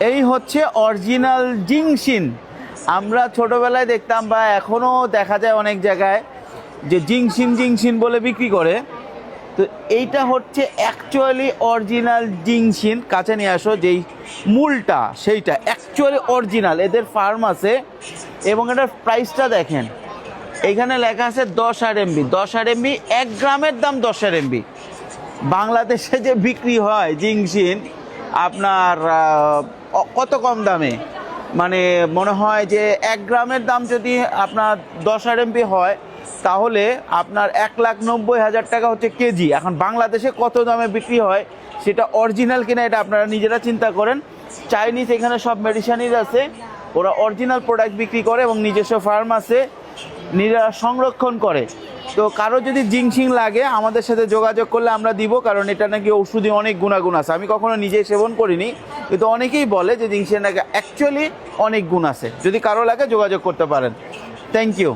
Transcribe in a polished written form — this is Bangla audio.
এই হচ্ছে অরিজিনাল জিংসিন। আমরা ছোটোবেলায় দেখতাম বা এখনও দেখা যায় অনেক জায়গায় যে জিংসিন জিংসিন বলে বিক্রি করে। তো এইটা হচ্ছে অ্যাকচুয়ালি অরিজিনাল জিংসিন। কাছে নিয়ে আসো, যেই মূলটা সেইটা অ্যাকচুয়ালি অরিজিনাল, এদের ফার্ম আছে। এবং এটার প্রাইসটা দেখেন, এইখানে লেখা আছে 10 RMB। 10 RMB, 1 গ্রামের দাম 10 RMB। বাংলাদেশে যে বিক্রি হয় জিংসিন আপনার কত কম দামে, মানে মনে হয় যে 1 গ্রামের দাম যদি আপনার 10 RMB হয় তাহলে আপনার 1,90,000 টাকা হচ্ছে কেজি। এখন বাংলাদেশে কত দামে বিক্রি হয় সেটা অরিজিনাল কিনা এটা আপনারা নিজেরা চিন্তা করেন। চাইনিজ এখানে সব মেডিসিনই আছে, ওরা অরিজিনাল প্রোডাক্ট বিক্রি করে এবং নিজস্ব ফার্ম আছে, নিজেরা সংরক্ষণ করে। তো কারো যদি জিংসিং লাগে আমাদের সাথে যোগাযোগ করলে আমরা দিব, কারণ এটা নাকি ঔষধি অনেক গুণাগুণ আছে। আমি কখনো নিজেই সেবন করিনি, কিন্তু অনেকেই বলে যে জিংসিং নাকি অ্যাকচুয়ালি অনেক গুণ আছে। যদি কারো লাগে যোগাযোগ করতে পারেন। Thank you.